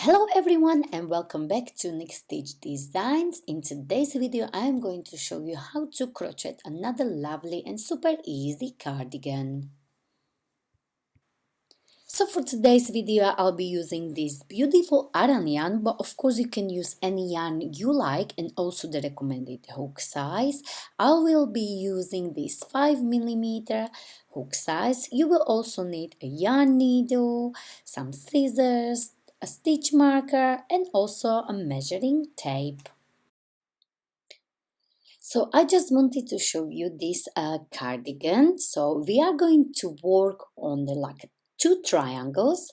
Hello everyone and welcome back to Next Stitch Designs. In today's video I am going to show you how to crochet another lovely and super easy cardigan. So for today's video I'll be using this beautiful ARAN yarn, but of course you can use any yarn you like and also the recommended hook size. I will be using this 5mm hook size. You will also need a yarn needle, some scissors, a stitch marker and also a measuring tape. So I just wanted to show you this cardigan. So we are going to work on the two triangles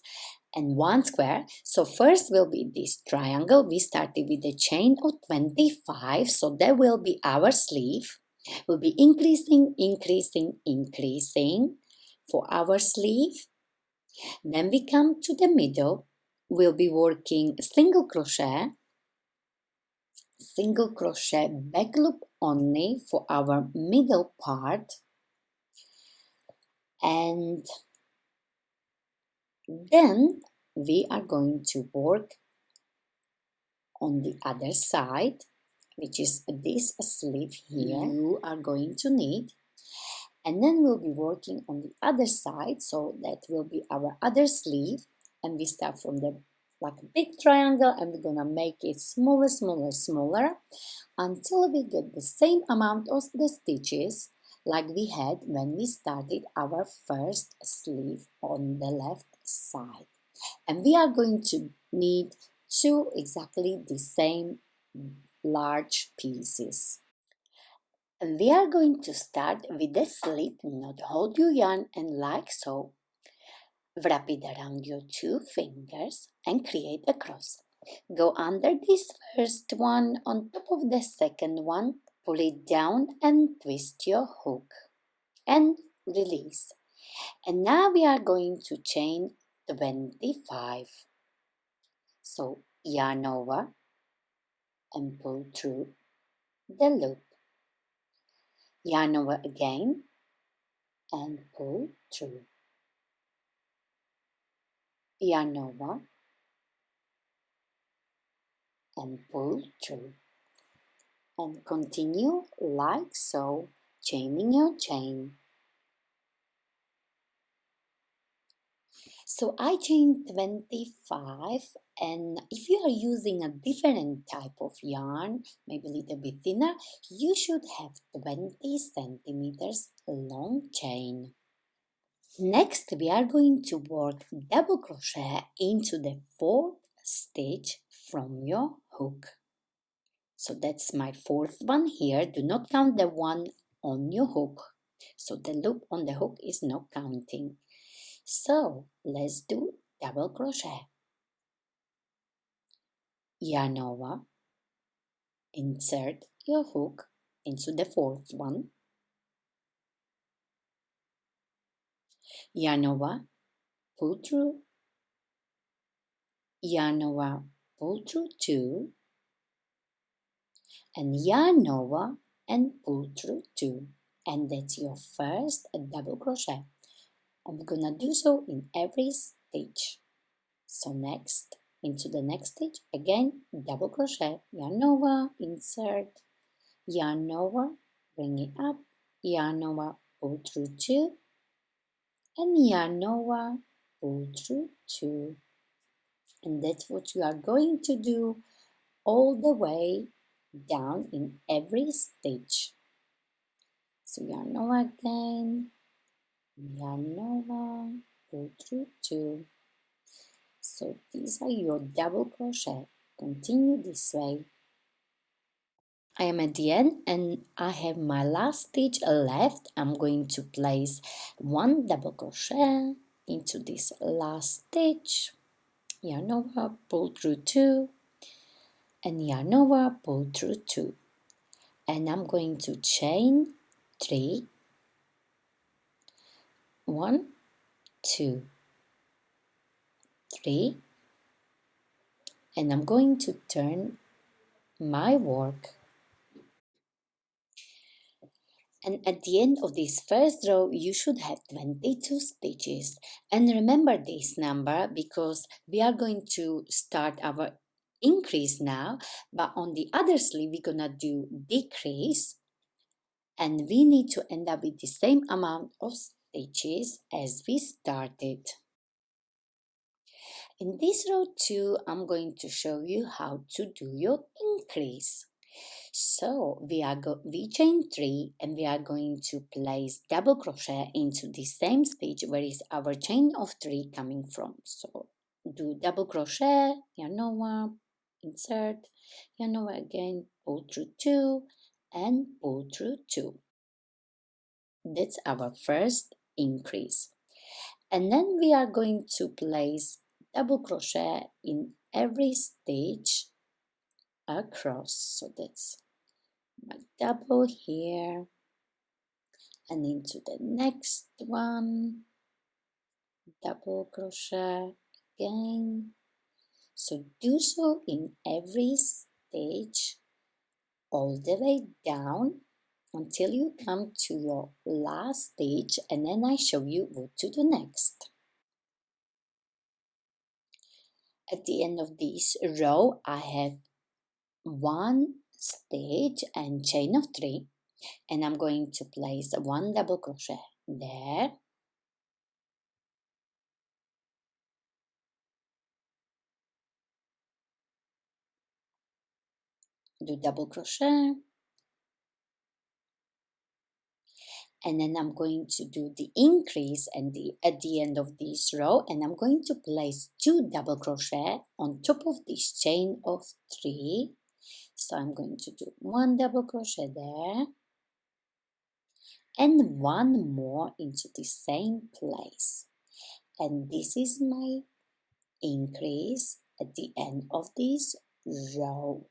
and one square. So first will be this triangle. We started with a chain of 25. So that will be our sleeve. We'll be increasing for our sleeve. Then we come to the middle. We'll be working single crochet back loop only for our middle part, and then we are going to work on the other side, which is this sleeve here you are going to need, and then we'll be working on the other side, so that will be our other sleeve, and we start from the big triangle and we're gonna make it smaller until we get the same amount of the stitches like we had when we started our first sleeve on the left side. And we are going to need two exactly the same large pieces. And we are going to start with the slip knot. Hold your yarn and like so, wrap it around your two fingers and create a cross. Go under this first one on top of the second one, pull it down and twist your hook and release. And now we are going to chain 25. So yarn over and pull through the loop. Yarn over again and pull through. Yarn over and pull through, and continue like so, chaining your chain. So I chained 25, and if you are using a different type of yarn, maybe a little bit thinner, you should have 20 centimeters long chain. Next, we are going to work double crochet into the fourth stitch from your hook. So that's my fourth one here. Do not count the one on your hook. So the loop on the hook is not counting. So let's do double crochet. Yarn over, insert your hook into the fourth one. Yarn over, pull through, yarn over, pull through two, and yarn over and pull through two, and that's your first double crochet. I'm gonna do so in every stitch. So next, into the next stitch, again double crochet, yarn over, insert, yarn over, bring it up, yarn over, pull through two, and yarn over, pull through two. And that's what you are going to do all the way down in every stitch. So yarn over again, yarn over, pull through two. So these are your double crochet. Continue this way. I am at the end and I have my last stitch left. I'm going to place one double crochet into this last stitch, yarn over, pull through two, and yarn over, pull through two, and I'm going to chain 3, 1, 2, 3, and I'm going to turn my work. And at the end of this first row, you should have 22 stitches. And remember this number because we are going to start our increase now, but on the other sleeve, we're gonna do decrease, and we need to end up with the same amount of stitches as we started. In this row 2, I'm going to show you how to do your increase. So we chain 3 and we are going to place double crochet into the same stitch where is our chain of 3 coming from. So do double crochet, yarn over, insert, yarn over again, pull through 2 and pull through 2. That's our first increase. And then we are going to place double crochet in every stitch across. So that's my double here and into the next one, double crochet again. So do so in every stitch all the way down until you come to your last stitch, and then I show you what to do next. At the end of this row, I have 1 stitch and chain of 3, and I'm going to place 1 double crochet there, do double crochet, and then I'm going to do the increase and at the end of this row, and I'm going to place 2 double crochet on top of this chain of 3. So I'm going to do 1 double crochet there and 1 more into the same place, and this is my increase at the end of this row.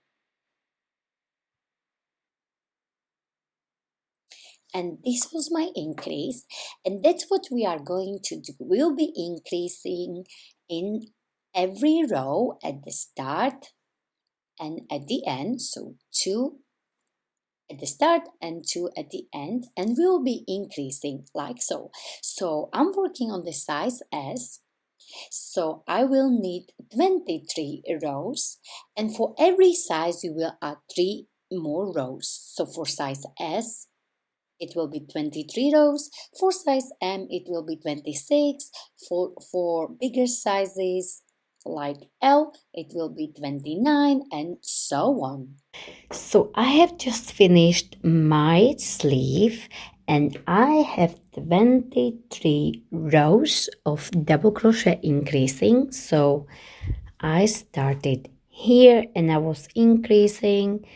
And this was my increase, and that's what we are going to do. We'll be increasing in every row at the start and at the end, so 2 at the start and 2 at the end, and we'll be increasing like so. So I'm working on the size S, so I will need 23 rows, and for every size you will add 3 more rows. So for size S it will be 23 rows, for size M it will be 26, for bigger sizes like L it will be 29, and so on. So I have just finished my sleeve and I have 23 rows of double crochet increasing. So I started here and I was increasing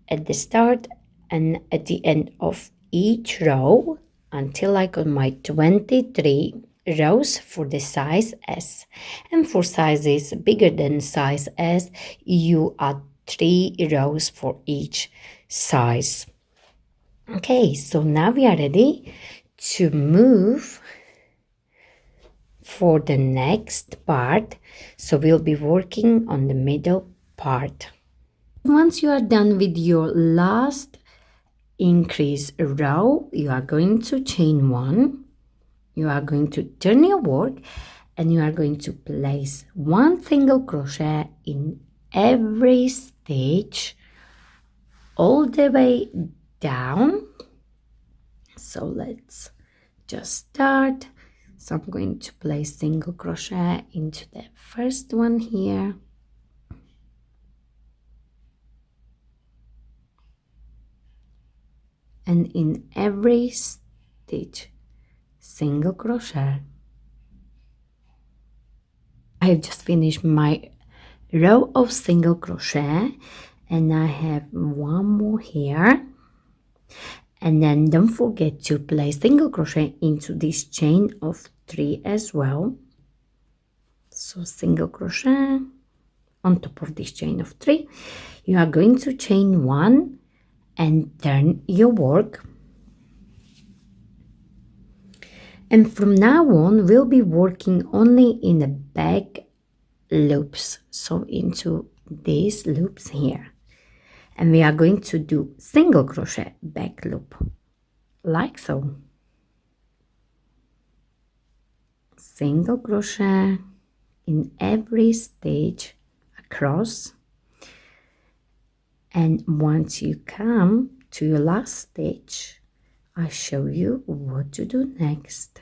at the start and at the end of each row until I got my 23 rows for the size S. And for sizes bigger than size S, you add 3 rows for each size. Okay, so now we are ready to move for the next part. So we'll be working on the middle part. Once you are done with your last increase row, you are going to chain 1, you are going to turn your work, and you are going to place 1 single crochet in every stitch all the way down. So let's just start. So I'm going to place single crochet into the first one here, and in every stitch single crochet. I have just finished my row of single crochet and I have 1 more here, and then don't forget to place single crochet into this chain of 3 as well. So single crochet on top of this chain of 3, you are going to chain 1 and turn your work, and from now on we'll be working only in the back loops, so into these loops here, and we are going to do single crochet back loop like so. Single crochet in every stitch across, and once you come to your last stitch, I show you what to do next.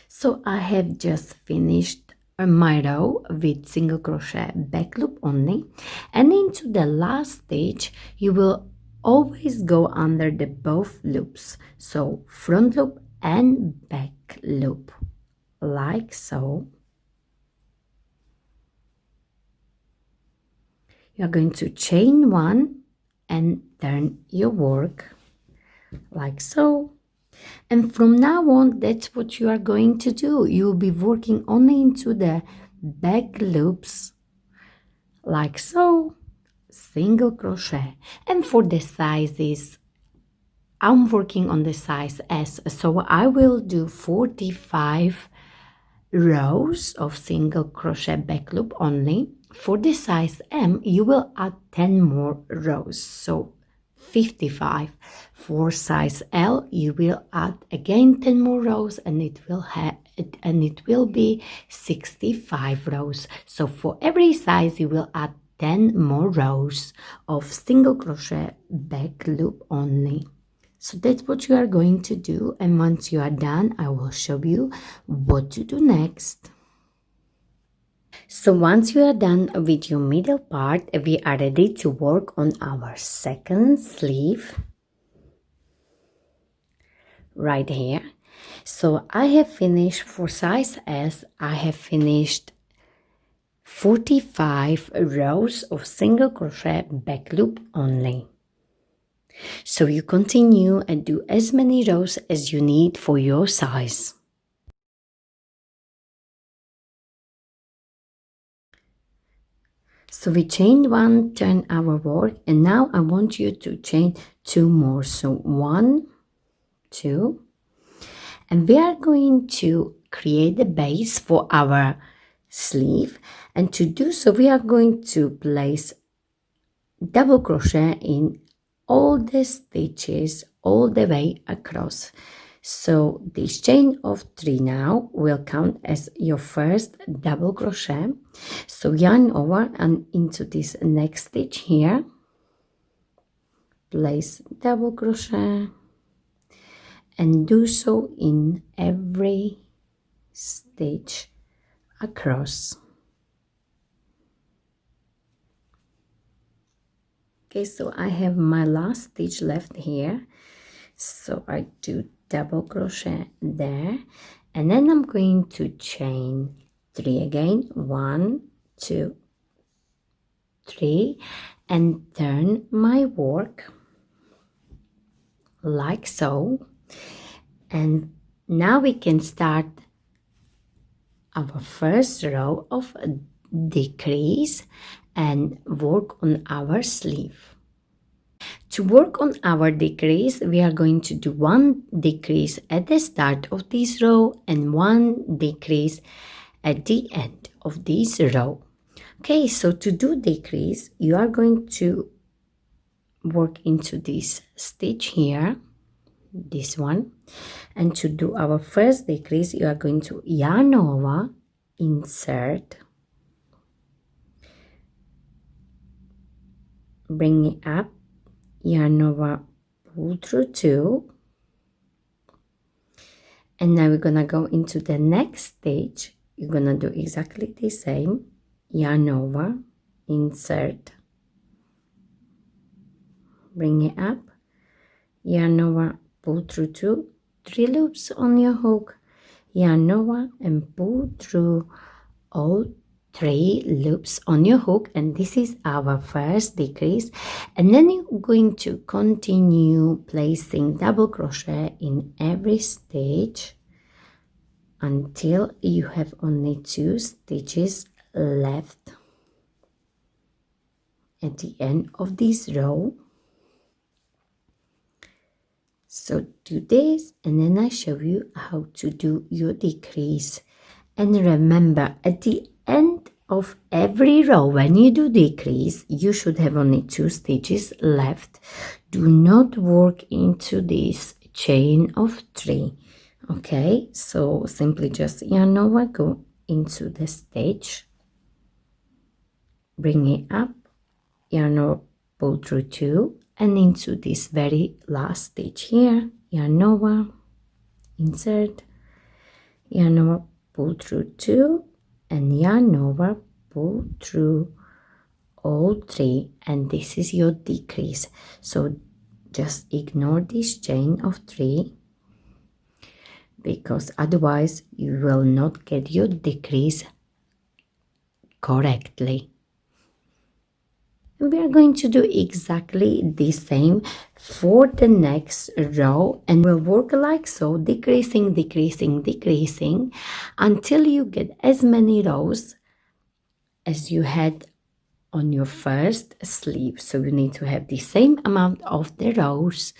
So I have just finished my row with single crochet back loop only, and into the last stitch you will always go under the both loops, so front loop and back loop like so. You're going to chain one and turn your work like so. And from now on, that's what you are going to do. You'll be working only into the back loops like so, single crochet. And for the sizes, I'm working on the size S, so I will do 45 rows of single crochet back loop only. For the size M, you will add 10 more rows, so 55. For size L, you will add again 10 more rows, and it will be 65 rows. So for every size, you will add 10 more rows of single crochet back loop only. So that's what you are going to do, and once you are done, I will show you what to do next. So once you are done with your middle part, we are ready to work on our second sleeve right here. So I have finished for size S, I have finished 45 rows of single crochet back loop only. So you continue and do as many rows as you need for your size. So we chained one, turn our work, and now I want you to chain two more. So 1, 2, and we are going to create the base for our sleeve, and to do so we are going to place double crochet in all the stitches all the way across. So this chain of 3 now will count as your first double crochet. So yarn over and into this next stitch here, place double crochet, and do so in every stitch across. Okay, so I have my last stitch left here, so I do double crochet there, and then I'm going to chain 3 again, 1, 2, 3, and turn my work like so. And now we can start our first row of decrease and work on our sleeve. To work on our decrease, we are going to do one decrease at the start of this row and one decrease at the end of this row. Okay, so to do decrease, you are going to work into this stitch here, this one, and to do our first decrease, you are going to yarn over, insert, bring it up, yarn over, pull through 2, and now we're gonna go into the next stage. You're gonna do exactly the same, yarn over, insert, bring it up, yarn over, pull through 2, 3 loops on your hook, yarn over and pull through all 3 loops on your hook, and this is our first decrease. And then you're going to continue placing double crochet in every stitch until you have only 2 stitches left at the end of this row. So do this, and then I show you how to do your decrease. And remember, at the end of every row, when you do decrease, you should have only 2 stitches left. Do not work into this chain of 3. Okay, so simply just yarn over, go into the stitch, bring it up, yarn over, pull through 2, and into this very last stitch here, yarn over, insert, yarn over, pull through 2, and yarn over, pull through all 3, and this is your decrease. So just ignore this chain of 3, because otherwise you will not get your decrease correctly. We are going to do exactly the same for the next row, and we'll work like so, decreasing, decreasing, decreasing, until you get as many rows as you had on your first sleeve. So you need to have the same amount of the rows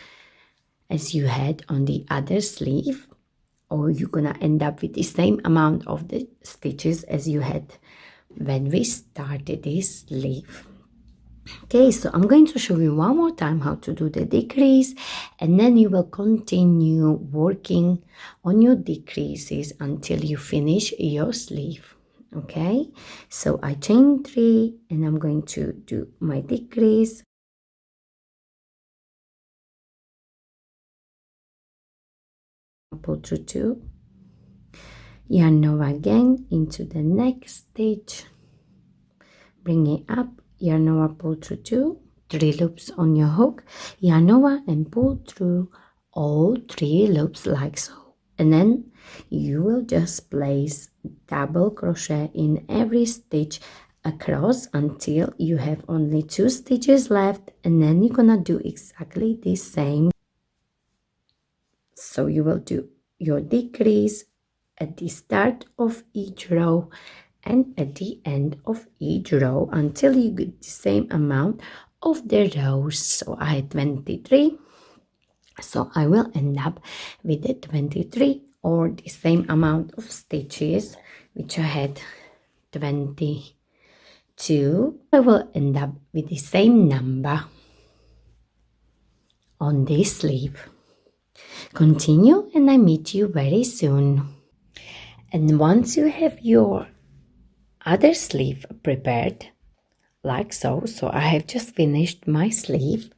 as you had on the other sleeve, or you're gonna end up with the same amount of the stitches as you had when we started this sleeve. Okay, so I'm going to show you one more time how to do the decrease, and then you will continue working on your decreases until you finish your sleeve. Okay, so I chain 3 and I'm going to do my decrease, pull through 2, yarn over again into the next stitch, bring it up, yarn over, pull through 2, 3 loops on your hook, yarn over and pull through all 3 loops like so, and then you will just place double crochet in every stitch across until you have only 2 stitches left, and then you're gonna do exactly the same. So you will do your decrease at the start of each row and at the end of each row until you get the same amount of the rows. So I had 23, so I will end up with the 23 or the same amount of stitches, which I had 22. I will end up with the same number on this sleeve. Continue and I meet you very soon. And once you have your other sleeve prepared like so, I have just finished my sleeve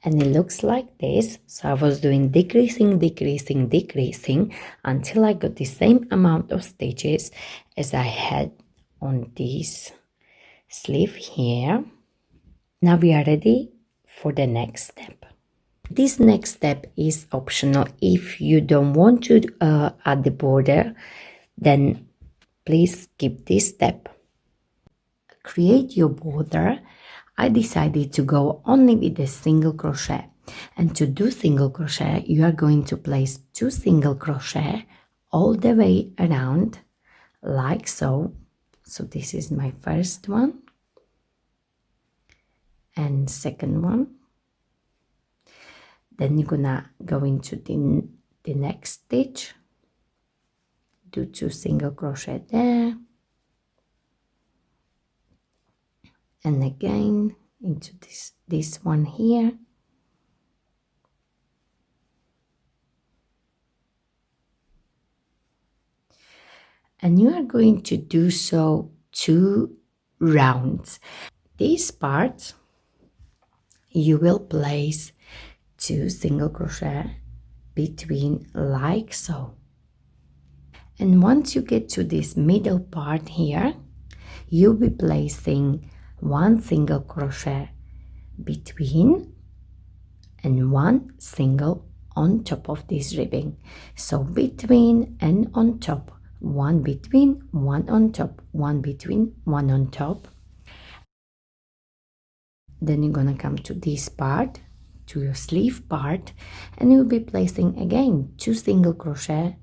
and it looks like this. So I was doing decreasing, decreasing, decreasing until I got the same amount of stitches as I had on this sleeve here. Now we are ready for the next step. This next step is optional. If you don't want to add the border, then please skip this step. Create your border. I decided to go only with a single crochet, and to do single crochet you are going to place 2 single crochet all the way around like so. So this is my first one and second one. Then you're gonna go into the next stitch, do 2 single crochet there, and again into this one here, and you are going to do so 2 rounds. This part you will place 2 single crochet between like so, and once you get to this middle part here, you'll be placing 1 single crochet between and 1 single on top of this ribbing. So between and on top, 1 between, 1 on top, 1 between, 1 on top. Then you're gonna come to this part, to your sleeve part, and you'll be placing again 2 single crochet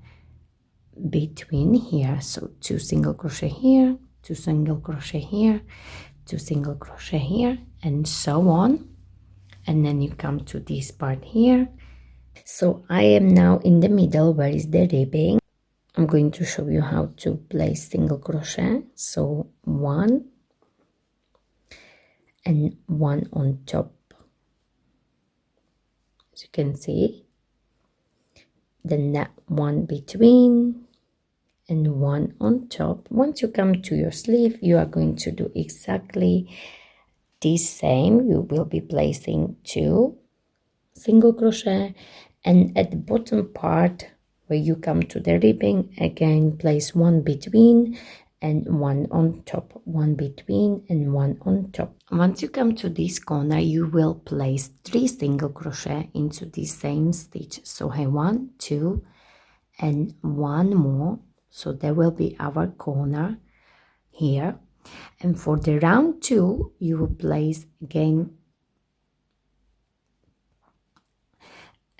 between here. So 2 single crochet here, 2 single crochet here, 2 single crochet here, and so on. And then you come to this part here. So I am now in the middle where is the ribbing. I'm going to show you how to place single crochet. So 1 and 1 on top, as you can see, then that 1 between and 1 on top. Once you come to your sleeve, you are going to do exactly the same. You will be placing 2 single crochet, and at the bottom part where you come to the ribbing, again place 1 between and 1 on top, 1 between and 1 on top. Once you come to this corner, you will place 3 single crochet into the same stitch. So have 1, 2 and 1 more, so there will be our corner here. And for the round 2, you will place again.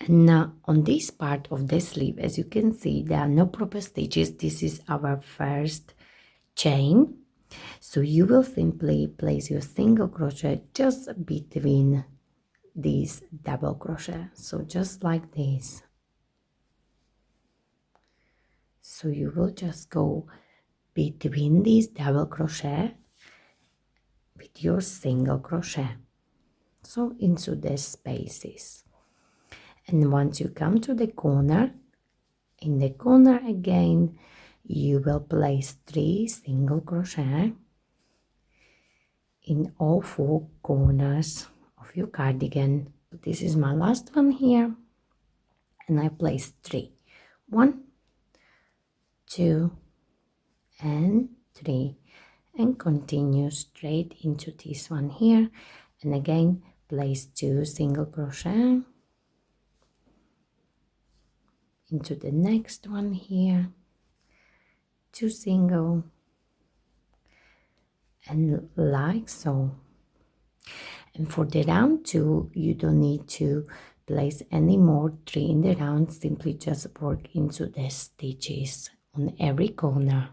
And now on this part of the sleeve, as you can see, there are no proper stitches. This is our first chain. So you will simply place your single crochet just between these double crochet. So just like this. So you will just go between these double crochet with your single crochet. So into the spaces. And once you come to the corner, in the corner again, you will place 3 single crochet in all 4 corners of your cardigan. This is my last one here, and I place 3. 1, 2 and 3, and continue straight into this one here, and again place 2 single crochet into the next one here, 2 single, and like so. And for the round 2, you don't need to place any more 3 in the round, simply just work into the stitches on every corner.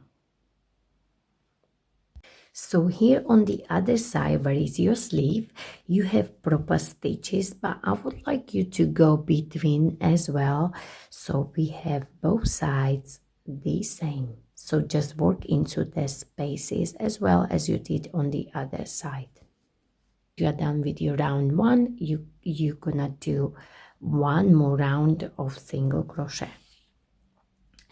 So here on the other side, where is your sleeve, you have proper stitches, but I would like you to go between as well, so we have both sides the same. So just work into the spaces as well as you did on the other side. You are done with your round 1, you're gonna do 1 more round of single crochet.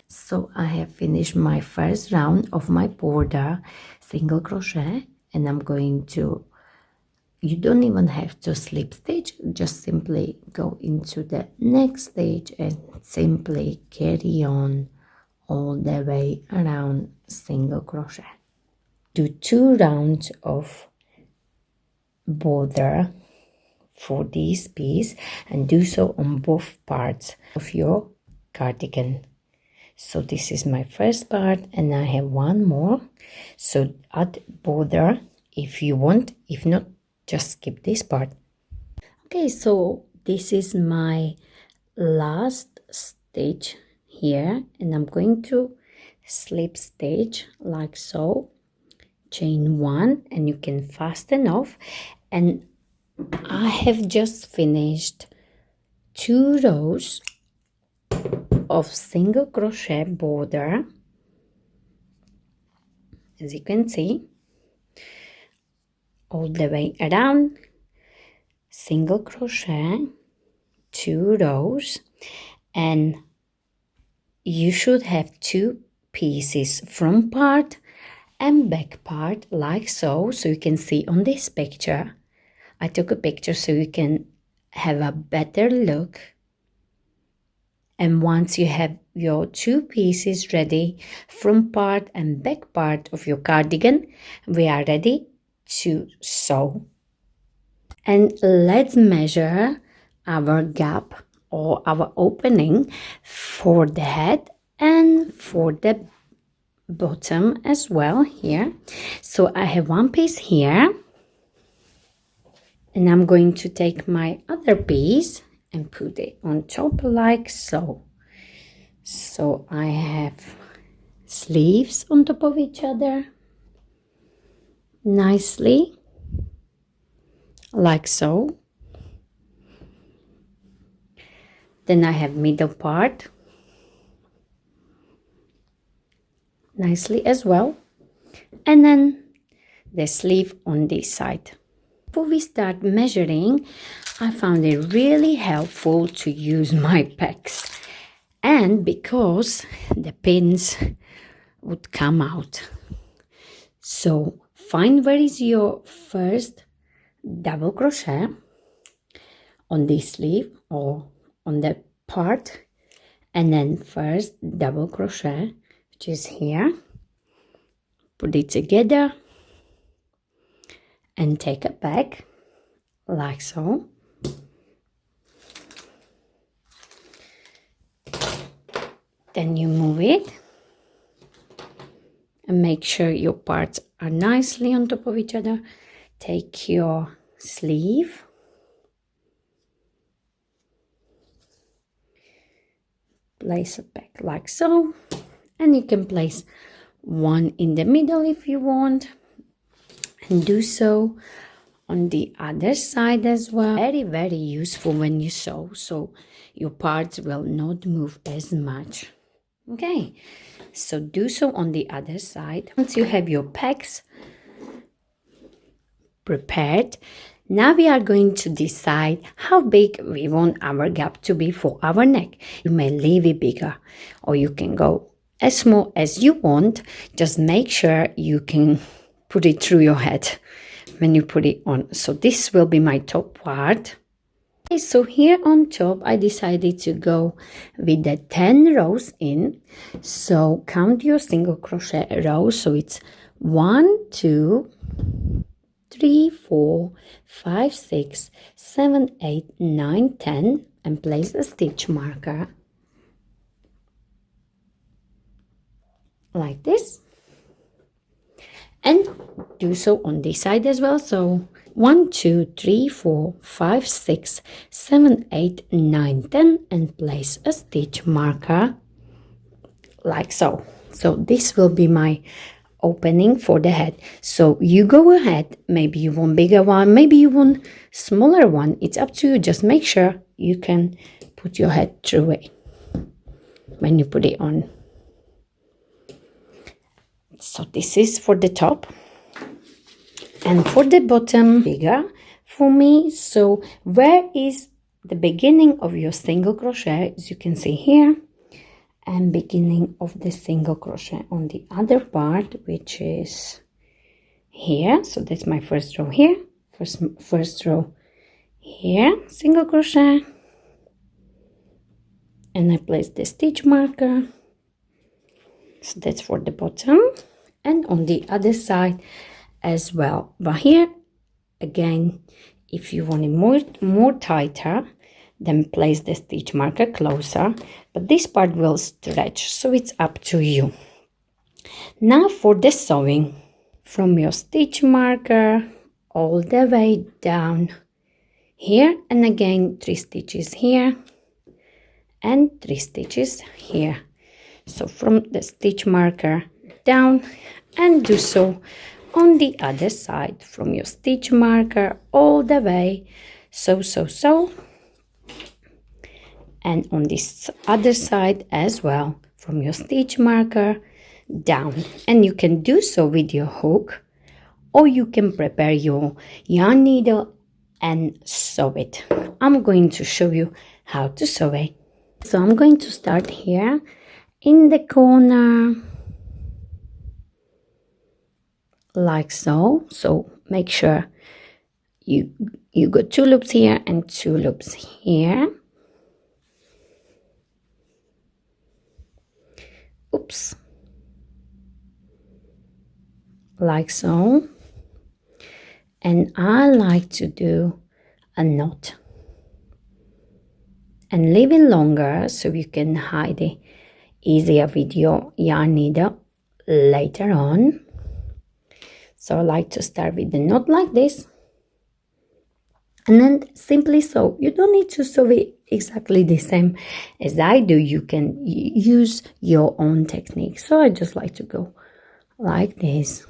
So I have finished my first round of my border single crochet, and I'm going to, you don't even have to slip stitch, just simply go into the next stage and simply carry on all the way around single crochet. Do 2 rounds of border for this piece and do so on both parts of your cardigan. So this is my first part, and I have 1 more. So add border if you want, if not, just skip this part. Okay, so this is my last stitch here, and I'm going to slip stitch like so, chain 1, and you can fasten off. And I have just finished 2 rows of single crochet border, as you can see, all the way around, single crochet, 2 rows, and you should have 2 pieces, front part and back part, like so. So you can see on this picture, I took a picture so you can have a better look. And once you have your 2 pieces ready, front part and back part of your cardigan, we are ready to sew. And let's measure our gap or our opening for the head and for the bottom as well here. So I have 1 piece here, and I'm going to take my other piece and put it on top like so. So I have sleeves on top of each other nicely, like so. Then I have middle part, nicely as well, and then the sleeve on this side. Before we start measuring, I found it really helpful to use my pegs, and because the pins would come out. So find where is your first double crochet on this sleeve or on the part, and then first double crochet, which is here. Put it together and take it back like so. Then you move it and make sure your parts are nicely on top of each other. Take your sleeve, place it back like so, and you can place one in the middle if you want, and do so on the other side as well. Very, very useful when you sew, so your parts will not move as much. Okay, so do so on the other side. Once you have your pegs prepared, now we are going to decide how big we want our gap to be for our neck. You may leave it bigger, or you can go as small as you want. Just make sure you can put it through your head when you put it on. So this will be my top part. Okay, so here on top I decided to go with the 10 rows in. So count your single crochet rows. So it's 1, 2, 3, 4, 5, 6, 7, 8, 9, 10, and place a stitch marker like this, and do so on this side as well. So 1, 2, 3, 4, 5, 6, 7, 8, 9, 10, and place a stitch marker like so. So this will be my opening for the head. So you go ahead, maybe you want bigger one, maybe you want smaller one, it's up to you. Just make sure you can put your head through it when you put it on. So this is for the top, and for the bottom bigger for me. So where is the beginning of your single crochet, as you can see here, and beginning of the single crochet on the other part, which is here. So that's my first row here, first row here, single crochet, and I place the stitch marker. So that's for the bottom, and on the other side as well. But here again, if you want it more tighter, then place the stitch marker closer, but this part will stretch, so it's up to you. Now for the sewing, from your stitch marker all the way down here, and again 3 stitches here and 3 stitches here. So from the stitch marker down, and do so on the other side, from your stitch marker all the way, so, and on this other side as well, from your stitch marker down. And you can do so with your hook, or you can prepare your yarn needle and sew it. I'm going to show you how to sew it. So I'm going to start here in the corner like so. So make sure you got 2 loops here and 2 loops here. Oops, like so. And I like to do a knot and leave it longer so you can hide it easier with your yarn needle later on. So I like to start with the knot like this, and then simply sew. You don't need to sew it exactly the same as I do. You can use your own technique. So I just like to go like this.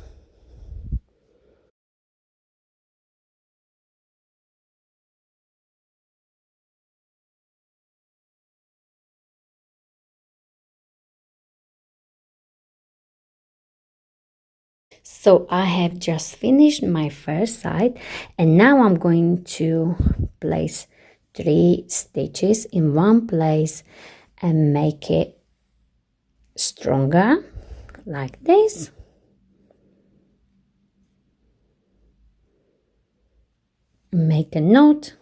So I have just finished my first side, and now I'm going to place 3 stitches in one place and make it stronger like this. Make a knot,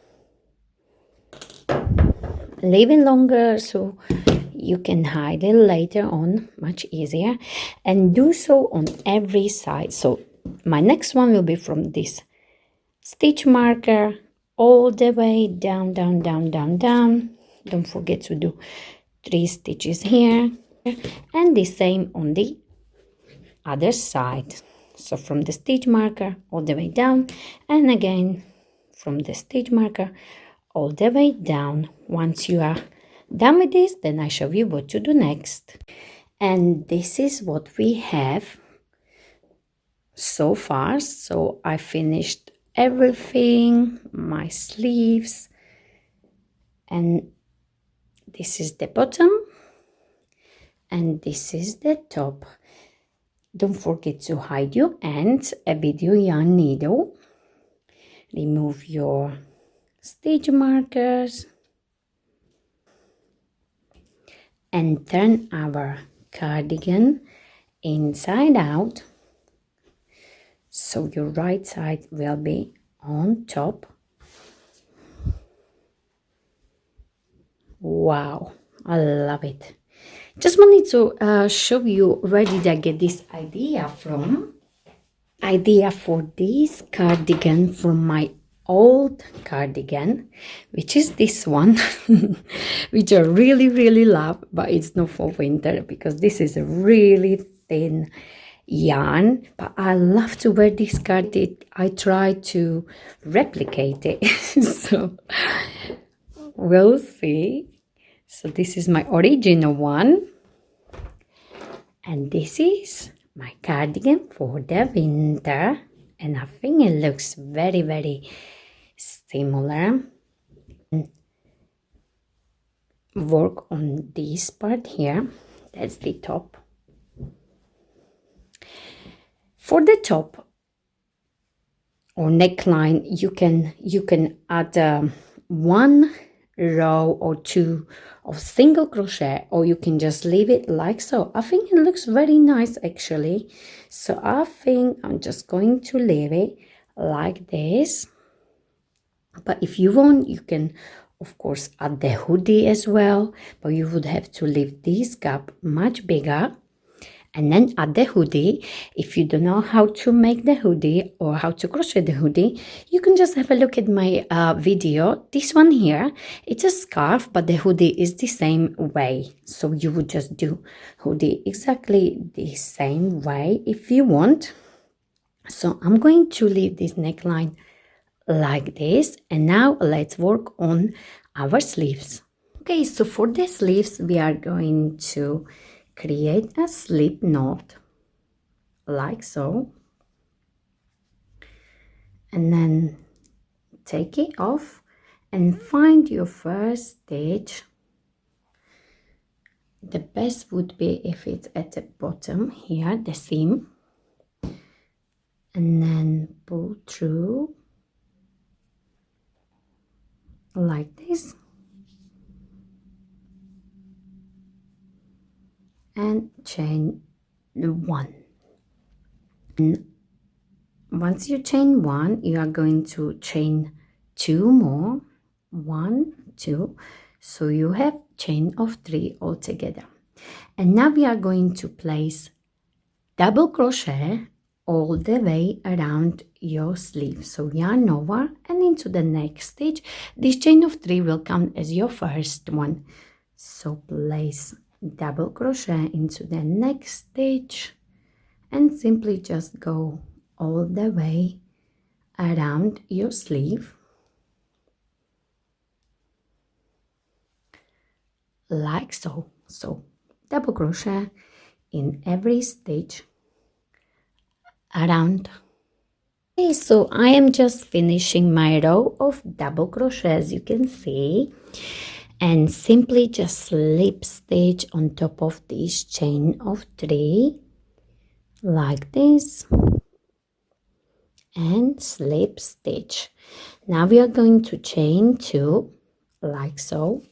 leave it longer so you can hide it later on much easier, and do so on every side. So my next one will be from this stitch marker all the way down, down, down, down, down. Don't forget to do 3 stitches here, and the same on the other side. So from the stitch marker all the way down, and again from the stitch marker all the way down. Once you are done with this, then I show you what to do next. And this is what we have so far. So I finished everything, my sleeves, and this is the bottom, and this is the top. Don't forget to hide your ends with your yarn needle. Remove your stitch markers and turn our cardigan inside out, so your right side will be on top. Wow, I love it. Just wanted to show you where did I get this idea from. Idea for this cardigan from my old cardigan, which is this one, which I really love, but it's not for winter because this is a really thin yarn. But I love to wear this cardigan. I try to replicate it. So we'll see. So this is my original one, and this is my cardigan for the winter, and I think it looks very similar. Work on this part here, that's the top. For the top or neckline, you can add 1 row or 2 of single crochet, or you can just leave it like so. I think it looks very nice actually, so I think I'm just going to leave it like this. But if you want, you can of course add the hoodie as well, but you would have to leave this gap much bigger and then add the hoodie. If you don't know how to make the hoodie or how to crochet the hoodie, you can just have a look at my video. This one here, it's a scarf, but the hoodie is the same way. So you would just do hoodie exactly the same way if you want. So I'm going to leave this neckline like this, and now let's work on our sleeves. Okay, so for the sleeves, we are going to create a slip knot like so, and then take it off and find your first stitch. The best would be if it's at the bottom here, the seam, and then pull through like this and chain 1. And once you chain 1, you are going to chain 2 more, 1, 2, so you have chain of 3 altogether. And now we are going to place double crochet all the way around your sleeve. So yarn over and into the next stitch. This chain of 3 will count as your first one. So place double crochet into the next stitch and simply just go all the way around your sleeve like so. So double crochet in every stitch around. Okay, so I am just finishing my row of double crochet, as you can see, and simply just slip stitch on top of this chain of 3 like this, and slip stitch. Now we are going to chain 2 like so,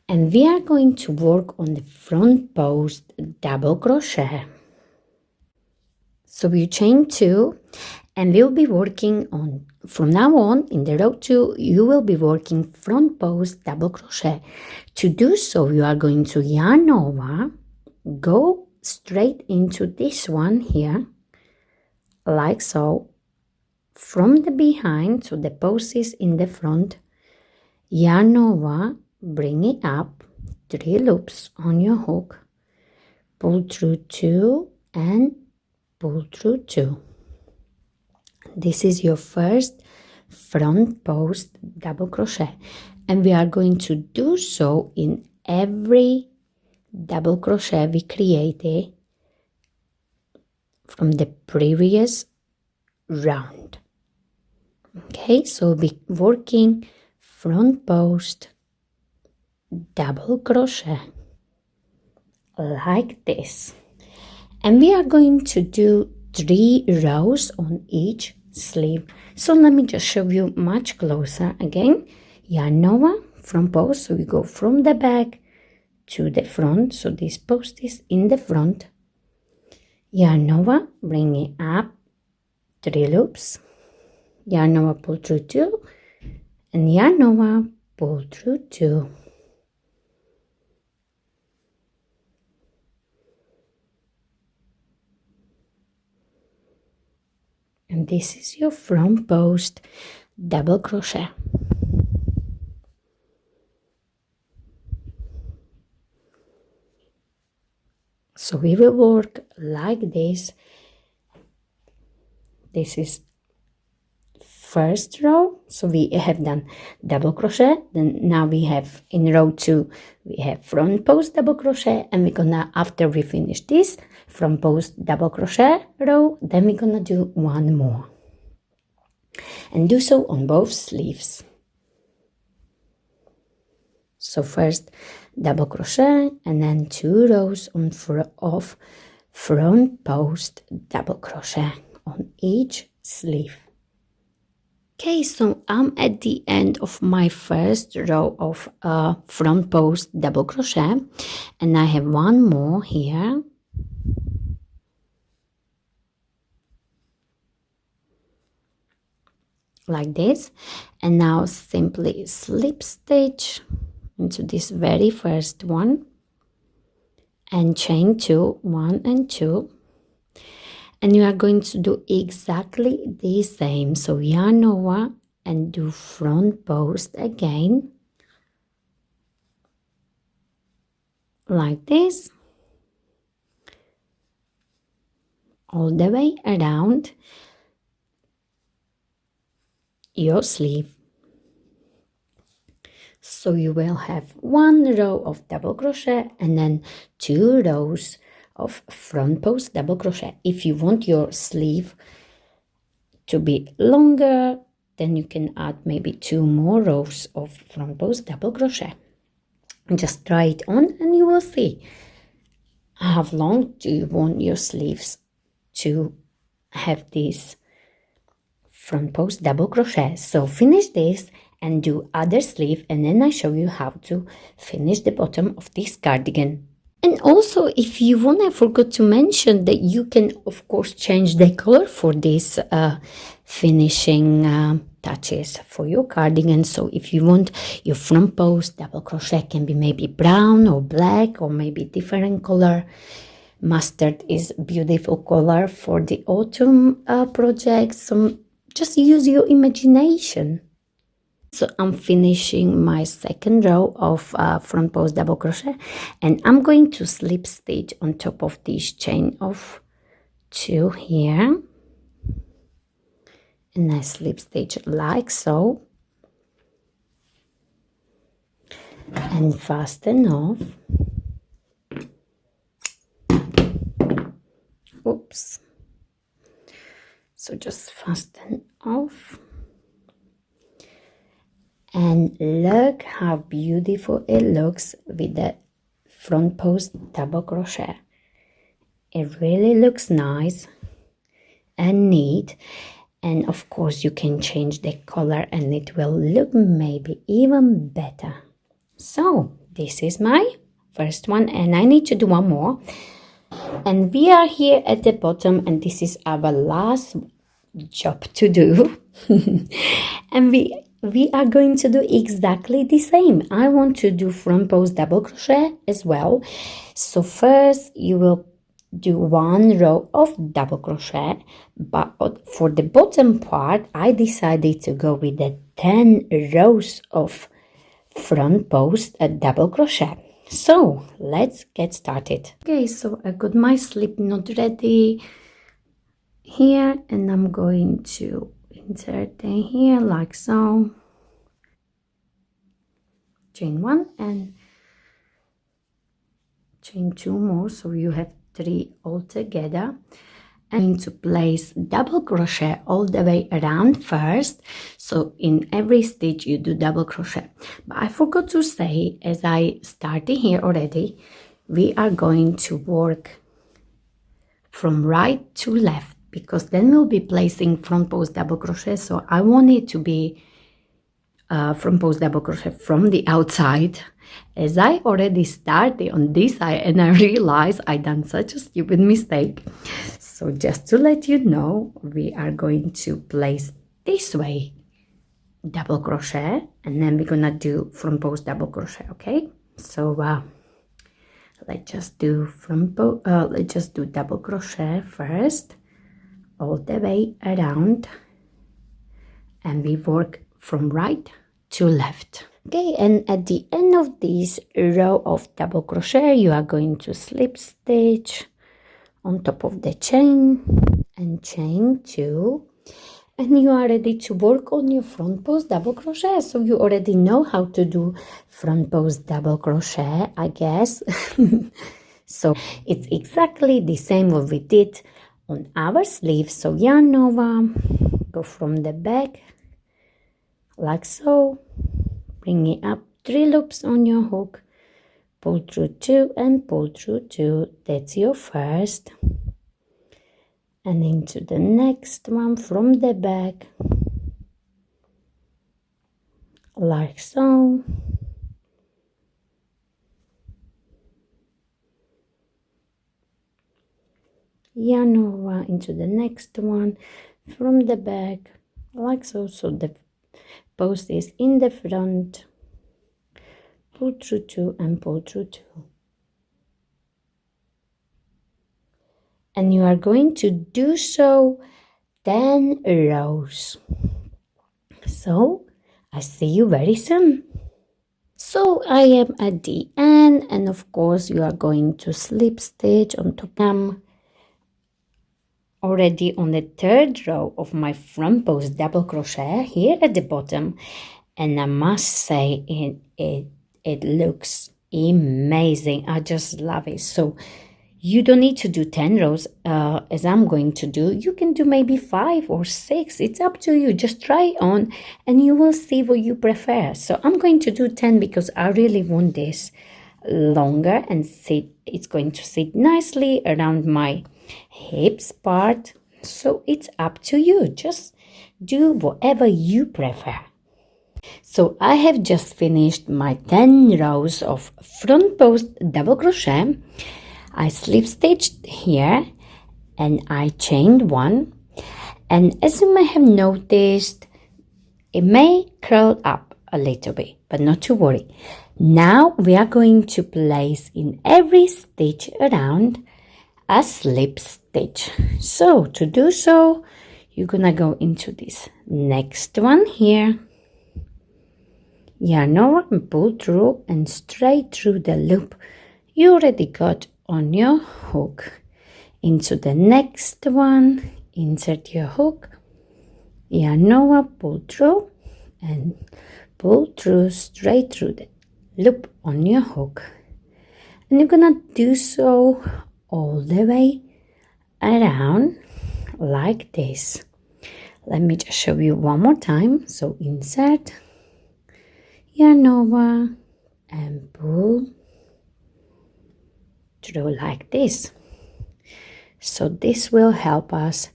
and we are going to work on the front post double crochet. So we chain 2, and we'll be working on, from now on in the row 2 you will be working front post double crochet. To do so, you are going to yarn over, go straight into this one here like so, from the behind, so the post is in the front, yarn over, bring it up, 3 loops on your hook, pull through 2 and pull through 2. This is your first front post double crochet, and we are going to do so in every double crochet we created from the previous round. Okay, so be working front post double crochet like this, and we are going to do 3 rows on each sleeve. So let me just show you much closer again. Yarn over, front post, so we go from the back to the front, so this post is in the front, yarn over, bring it up, 3 loops, yarn over, pull through 2, and yarn over, pull through 2. And this is your front post double crochet. So we will work like this. This is first row, so we have done double crochet. Then now we have in row 2 we have front post double crochet, and we're gonna, after we finish this front post double crochet row, then we're gonna do 1 more and do so on both sleeves. So first double crochet and then 2 rows of front post double crochet on each sleeve. Okay, so I'm at the end of my first row of front post double crochet, and I have 1 more here. Like this, and now simply slip stitch into this very first one and chain 2, 1 and 2, and you are going to do exactly the same. So yarn over and do front post again like this all the way around your sleeve. So you will have 1 row of double crochet and then 2 rows of front post double crochet. If you want your sleeve to be longer, then you can add maybe 2 more rows of front post double crochet. Just try it on and you will see how long do you want your sleeves to have this front post double crochet. So finish this and do other sleeve, and then I show you how to finish the bottom of this cardigan. And also, if you want, I forgot to mention that you can of course change the color for this finishing touches for your cardigan. So if you want your front post double crochet can be maybe brown or black or maybe different color. Mustard is beautiful color for the autumn project, so just use your imagination. So I'm finishing my second row of front post double crochet, and I'm going to slip stitch on top of this chain of 2 here, and I slip stitch like so and fasten off. Oops. So just fasten off. And look how beautiful it looks with the front post double crochet. It really looks nice and neat. And of course you can change the color and it will look maybe even better. So this is my first one, and I need to do one more. And we are here at the bottom, and this is our last job to do. And we are going to do exactly the same. I want to do front post double crochet as well. So first you will do one row of double crochet, but for the bottom part I decided to go with the 10 rows of front post double crochet. So let's get started. Okay, so I got my slip knot ready here, and I'm going to insert in here like so. Chain one and chain two more, so you have 3 altogether. And to place double crochet all the way around first, so in every stitch you do double crochet. But I forgot to say, as I started here already, we are going to work from right to left, because then we'll be placing front post double crochet. So I want it to be front post double crochet from the outside, as I already started on this side and I realized I done such a stupid mistake. So just to let you know, we are going to place this way double crochet, and then we're gonna do front post double crochet. Okay, so let's just do let's just do double crochet first all the way around, and we work from right to left. Okay, and at the end of this row of double crochet you are going to slip stitch on top of the chain and chain 2, and you are ready to work on your front post double crochet. So you already know how to do front post double crochet, I guess. So it's exactly the same what we did on our sleeve. So yarn over, go from the back like so, bring it up 3 loops on your hook, pull through 2 and pull through 2. That's your first, and into the next one from the back like so. Yarn over into the next one from the back like so. So the post is in the front, pull through 2 and pull through 2, and you are going to do so 10 rows. So I see you very soon. So I am at the end, and of course you are going to slip stitch on top. I'm already on the 3rd row of my front post double crochet here at the bottom, and I must say it looks amazing. I just love it. So you don't need to do 10 rows as I'm going to do. You can do maybe 5 or 6. It's up to you. Just try on and you will see what you prefer. So I'm going to do 10 because I really want this longer and it's going to sit nicely around my hips part. So it's up to you. Just do whatever you prefer. So I have just finished my 10 rows of front post double crochet. I slip stitched here and I chained 1, and as you may have noticed, it may curl up a little bit, but not to worry. Now we are going to place in every stitch around a slip stitch. So to do so, you're gonna go into this next one here, yarn over and pull through and straight through the loop you already got on your hook. Into the next one, insert your hook, yarn over, pull through and pull through straight through the loop on your hook, and you're gonna do so all the way around like this. Let me just show you one more time. So insert, yarn over and pull through like this. So this will help us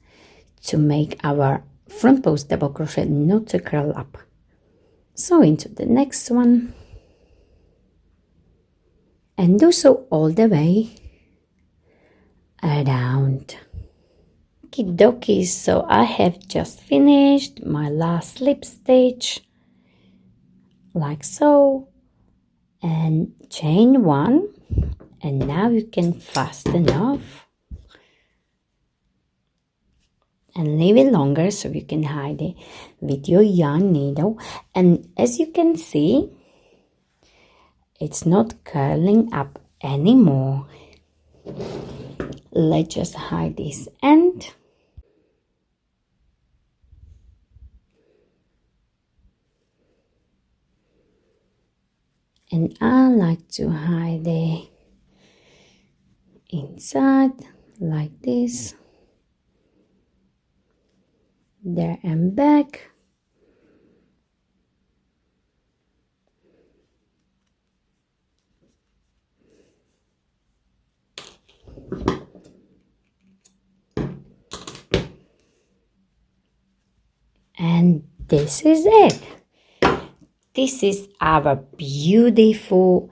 to make our front post double crochet, not to curl up. So into the next one, and do so all the way around. Okie dokie, so I have just finished my last slip stitch, like so, and chain one, and now you can fasten off and leave it longer so you can hide it with your yarn needle. And as you can see, it's not curling up anymore. Let's just hide this end. And I like to hide it inside like this, there and back. And this is it. This is our beautiful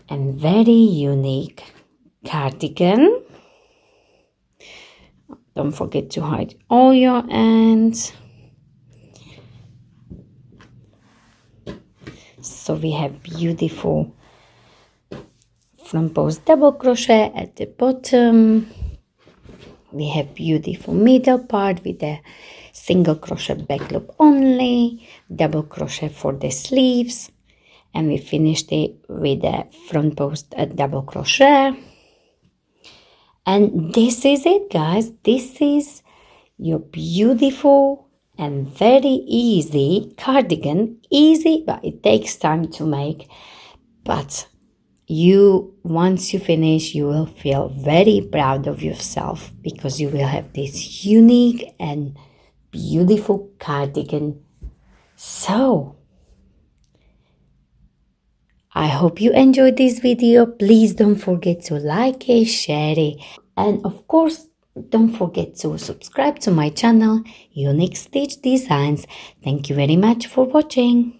and very unique cardigan. Don't forget to hide all your ends. So we have beautiful front post double crochet at the bottom. We have beautiful middle part with a single crochet back loop only, double crochet for the sleeves, and we finished it with a front post double crochet. And this is it, guys. This is your beautiful and very easy cardigan. Easy, but it takes time to make. But once you finish, you will feel very proud of yourself because you will have this unique and beautiful cardigan. So I hope you enjoyed this video. Please don't forget to like it, share it, and of course don't forget to subscribe to my channel, Unique Stitch Designs. Thank you very much for watching.